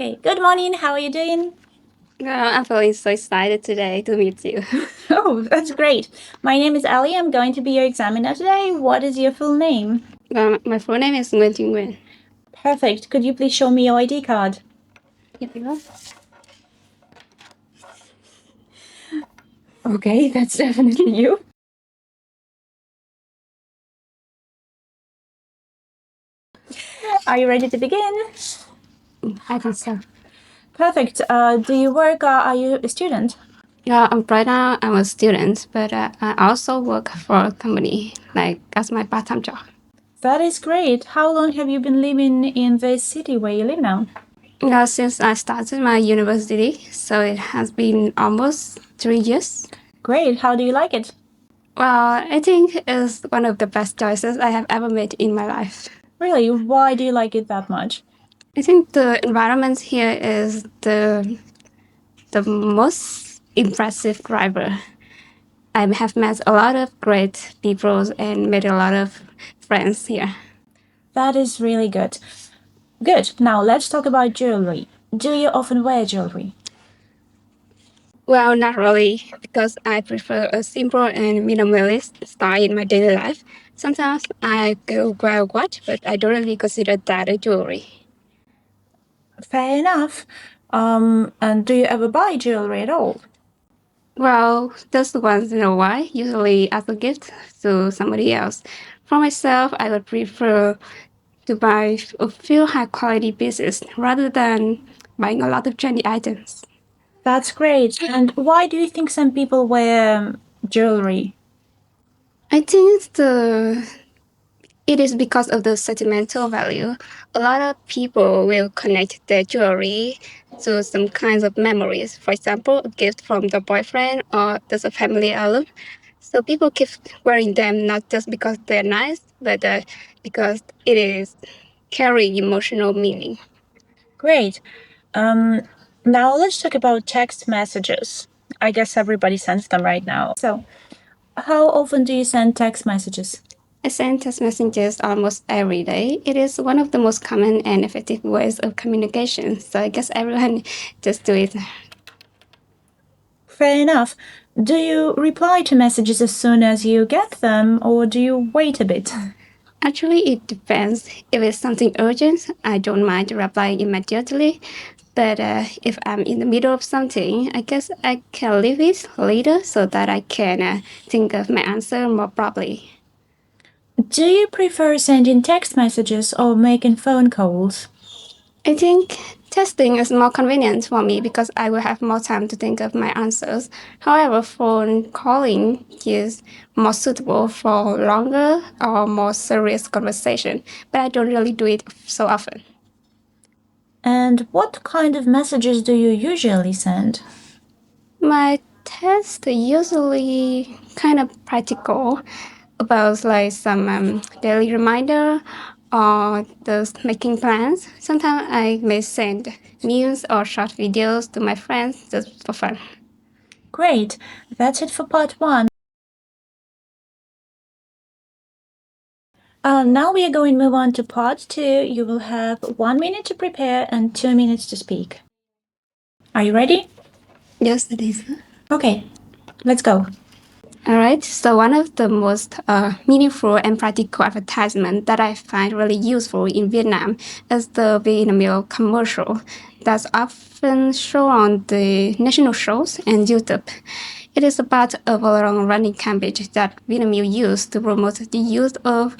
Okay, good morning. How are you doing? I'm feeling so excited today to meet you. Oh, that's great. My name is Ali. I'm going to be your examiner today. What is your full name? My full name is Nguyen. Perfect. Could you please show me your ID card? Here you go. Okay, that's definitely you. Are you ready to begin? I think so. Perfect. Do you work? Are you a student? Right now I'm a student, but I also work for a company, like as my part-time job. That is great. How long have you been living in the city where you live now? Since I started my university, so it has been almost 3 years. Great. How do you like it? Well, I think it's one of the best choices I have ever made in my life. Really? Why do you like it that much? I think the environment here is the most impressive driver. I have met a lot of great people and made a lot of friends here. That is really good. Good. Now let's talk about jewelry. Do you often wear jewelry? Well, not really, because I prefer a simple and minimalist style in my daily life. Sometimes I go wear a watch, but I don't really consider that a jewelry. Fair enough. And do you ever buy jewelry at all? Well, just once in a while, usually as a gift to somebody else. For myself, I would prefer to buy a few high quality pieces rather than buying a lot of trendy items. That's great. And why do you think some people wear jewelry? I think it is because of the sentimental value. A lot of people will connect their jewelry to some kinds of memories. For example, a gift from the boyfriend or there's a family album. So people keep wearing them not just because they're nice, but because it is carrying emotional meaning. Great. Um, Now let's talk about text messages. I guess everybody sends them right now. So, how often do you send text messages? I send text messages almost every day. It is one of the most common and effective ways of communication. So I guess everyone just do it. Fair enough. Do you reply to messages as soon as you get them, or do you wait a bit? Actually, it depends. If it's something urgent, I don't mind replying immediately. But if I'm in the middle of something, I guess I can leave it later so that I can think of my answer more properly. Do you prefer sending text messages or making phone calls? I think testing is more convenient for me because I will have more time to think of my answers. However, phone calling is more suitable for longer or more serious conversation, but I don't really do it so often. And what kind of messages do you usually send? My tests are usually kind of practical about like some daily reminder or just making plans. Sometimes I may send news or short videos to my friends just for fun. Great, that's it for part one. Now we are going to move on to part two. You will have 1 minute to prepare and 2 minutes to speak. Are you ready? Yes, it is. Okay, let's go. All right. So one of the most meaningful and practical advertisement that I find really useful in Vietnam is the Vietnamese commercial that's often shown on the national shows and YouTube. It is about a long-running campaign that Vietnamese use to promote the use of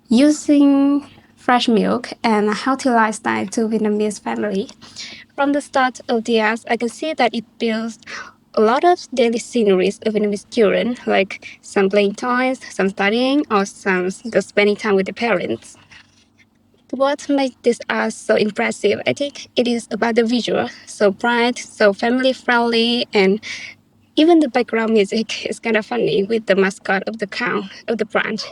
using fresh milk and a healthy lifestyle to Vietnamese family. From the start of the ads, I can see that it builds a lot of daily sceneries of Vietnamese children, like some playing toys, some studying, or some just spending time with their parents. What makes this art so impressive, I think it is about the visual, so bright, so family friendly, and even the background music is kind of funny with the mascot of the cow of the brand.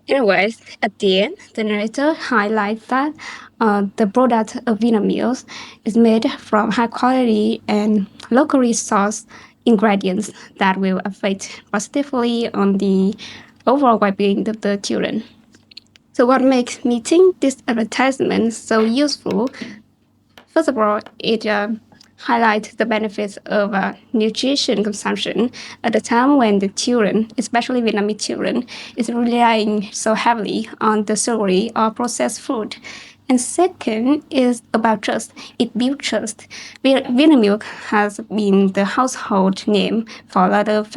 Anyways, at the end, the narrator highlights that the product of Vietnamese is made from high quality and locally sourced ingredients that will affect positively on the overall well-being of the children. So what makes me think this advertisement so useful First of all, it highlights the benefits of nutrition consumption at a time when the children, especially Vietnamese children, is relying so heavily on the sugary or processed food. And second is about trust. It builds trust. Vinamilk has been the household name for a lot of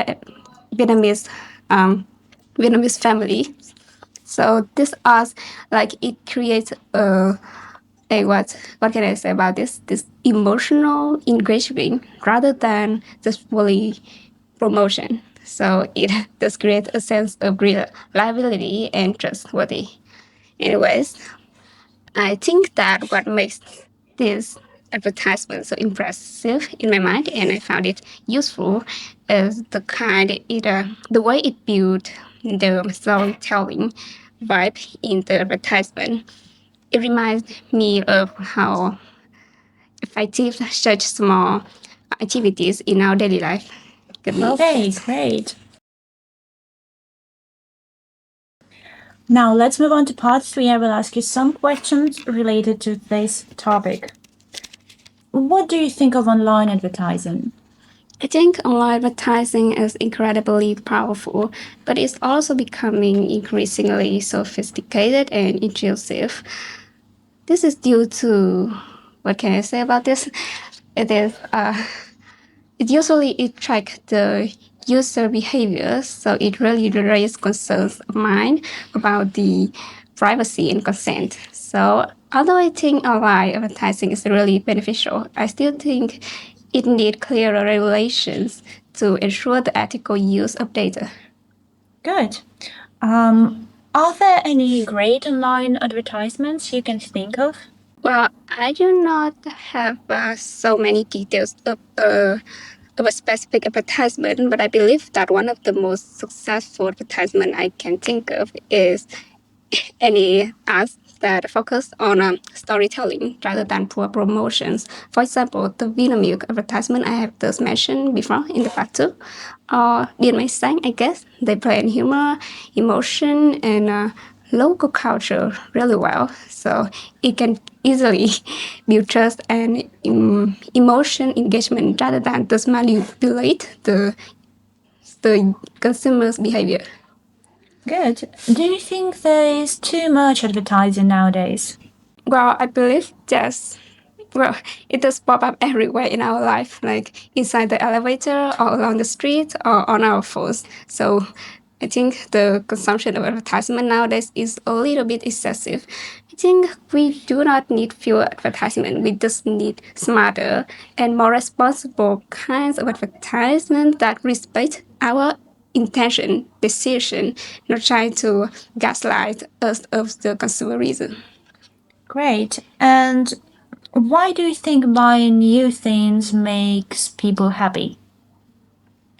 Vietnamese Vietnamese family. So this us like it creates a what can I say about this emotional engagement rather than just fully promotion. So it does create a sense of reliability and trustworthy. Anyways, I think that what makes this advertisement so impressive in my mind, and I found it useful, is the way it built the storytelling vibe in the advertisement. It reminds me of how effective such small activities in our daily life could be. Okay, great. Now let's move on to part 3. I will ask you some questions related to this topic. What do you think of online advertising? I think online advertising is incredibly powerful, but it's also becoming increasingly sophisticated and intrusive. This is due to what can I say about this? It is it usually it tracks the user behavior, so it really raises concerns of mine about the privacy and consent. So although I think online advertising is really beneficial, I still think it needs clearer regulations to ensure the ethical use of data. Good. Are there any great online advertisements you can think of? Well, I do not have so many details of a specific advertisement, but I believe that one of the most successful advertisement I can think of is any ads that focus on storytelling rather than poor promotions. For example, the Vinamilk advertisement I have just mentioned before in the part two, or Did My Sang, I guess. They play in humor, emotion, and local culture really well. So it can easily build trust and emotion engagement rather than just manipulate the consumer's behavior. Good. Do you think there is too much advertising nowadays? Well, I believe yes. Well, it does pop up everywhere in our life, like inside the elevator or along the street or on our phones. So I think the consumption of advertisement nowadays is a little bit excessive. I think we do not need fewer advertisement. We just need smarter and more responsible kinds of advertisement that respect our intention, decision, not trying to gaslight us of the consumer reason. Great. And why do you think buying new things makes people happy?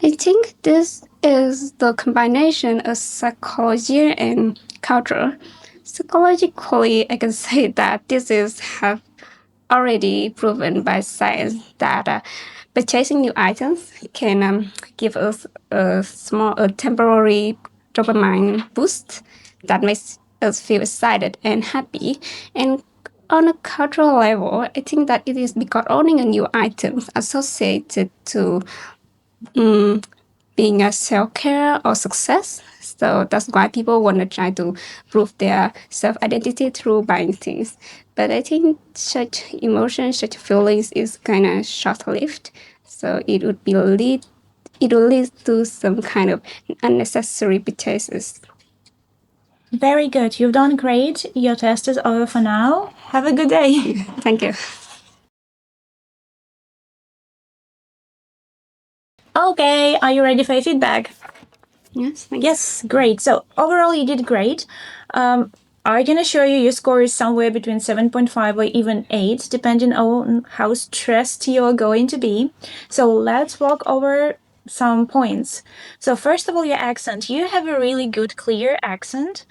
I think this is the combination of psychology and culture. Psychologically, I can say that this is have already proven by science that purchasing new items can give us a temporary dopamine boost that makes us feel excited and happy. And on a cultural level, I think that it is because owning a new item associated to being a self-care or success. So that's why people want to try to prove their self-identity through buying things. But I think such emotions, such feelings is kind of short-lived. So it will lead to some kind of unnecessary purchases. Very good. You've done great. Your test is over for now. Have a good day. Thank you. Okay, are you ready for your feedback? Yes, thank Yes, great. So overall, you did great. I can assure you your score is somewhere between 7.5 or even 8, depending on how stressed you're going to be. So let's walk over some points. So first of all, your accent. You have a really good, clear accent.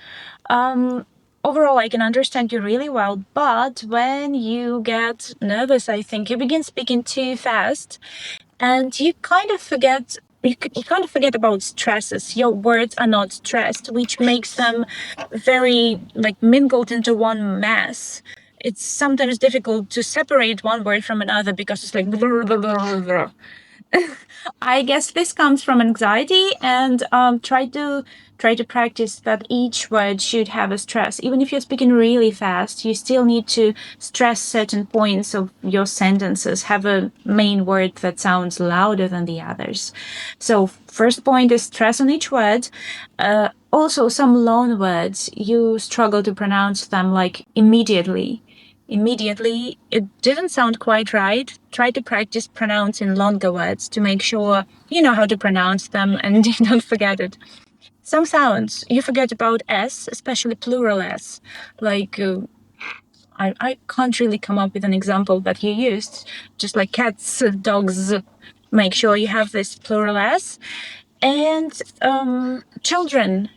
Overall, I can understand you really well, but when you get nervous, I think you begin speaking too fast, and you kind of forget. You kind of forget about stresses. Your words are not stressed, which makes them very like mingled into one mass. it's sometimes difficult to separate one word from another because it's like blah, blah, blah, blah. I guess this comes from anxiety, and try to practice that each word should have a stress. Even if you're speaking really fast, you still need to stress certain points of your sentences, have a main word that sounds louder than the others. So first point is stress on each word. Also, some loan words, you struggle to pronounce them like immediately. Immediately, it didn't sound quite right. Try to practice pronouncing longer words to make sure you know how to pronounce them and you don't forget it. Some sounds you forget about S, especially plural S. Like, I can't really come up with an example that you used. Just like cats, dogs. Make sure you have this plural S. And children.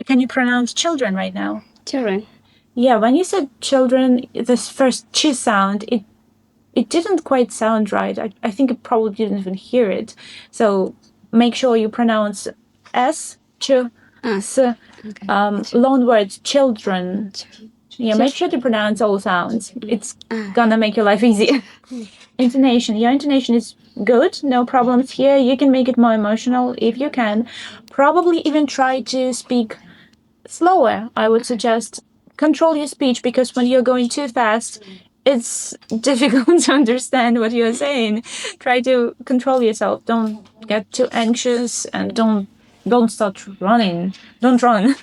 Can you pronounce children right now? Children. Yeah, when you said children, this first ch sound, it didn't quite sound right. I think it probably didn't even hear it. So make sure you pronounce S, ch, s. Loan words, children. Yeah, make sure to pronounce all sounds. It's gonna make your life easier. Intonation. Your intonation is good. No problems here. You can make it more emotional if you can. Probably even try to speak slower. I would suggest control your speech, because when you're going too fast, it's difficult to understand what you're saying. Try to control yourself. Don't get too anxious, and don't start running. Don't run.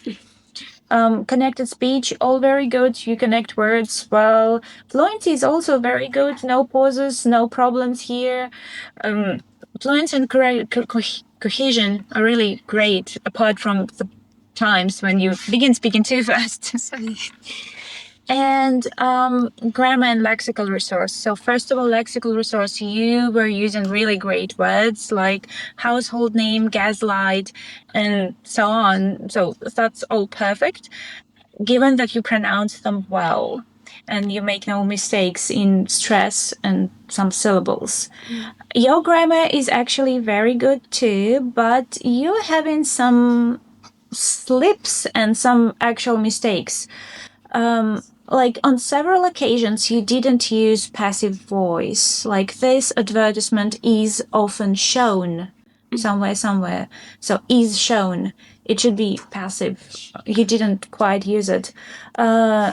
Connected speech, all very good. You connect words well. Fluency is also very good. No pauses, no problems here. Fluency and cohesion are really great, apart from the times when you begin speaking too fast. And grammar and lexical resource. So first of all, lexical resource, you were using really great words like household name, gaslight, and so on. So that's all perfect, given that you pronounce them well and you make no mistakes in stress and some syllables. Your grammar is actually very good too, but you're having some slips and some actual mistakes. Like on several occasions, you didn't use passive voice. Like this advertisement is often shown somewhere. So is shown. It should be passive. You didn't quite use it.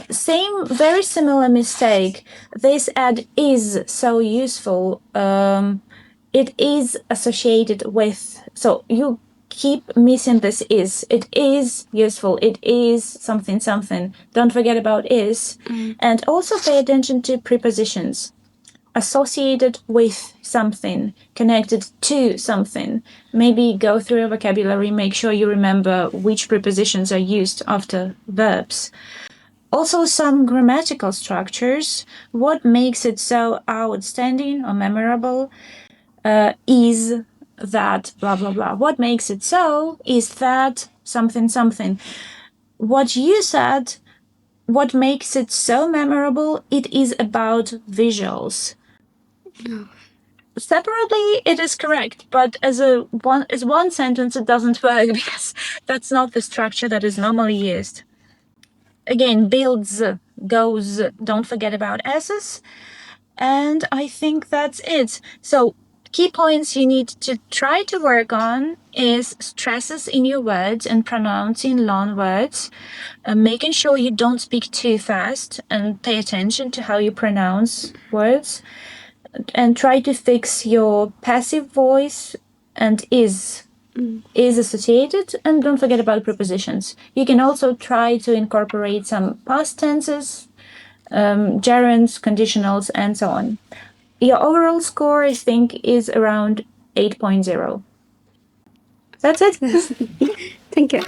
Same, very similar mistake. This ad is so useful. It is associated with. So you keep missing this is. It is useful. It is something something. Don't forget about is. And also pay attention to prepositions. Associated with something, connected to something. Maybe go through your vocabulary, make sure you remember which prepositions are used after verbs. Also, some grammatical structures. What makes it so outstanding or memorable is that blah blah blah. What makes it so is that something something. What you said, what makes it so memorable, it is about visuals. Separately, it is correct, but as one sentence, it doesn't work because that's not the structure that is normally used. Again, builds, goes, don't forget about S's. And I think that's it. So key points you need to try to work on is stresses in your words and pronouncing long words, making sure you don't speak too fast and pay attention to how you pronounce words, and try to fix your passive voice and is associated, and don't forget about prepositions. You can also try to incorporate some past tenses, gerunds, conditionals, and so on. Your overall score, I think, is around 8.0. That's it. Thank you.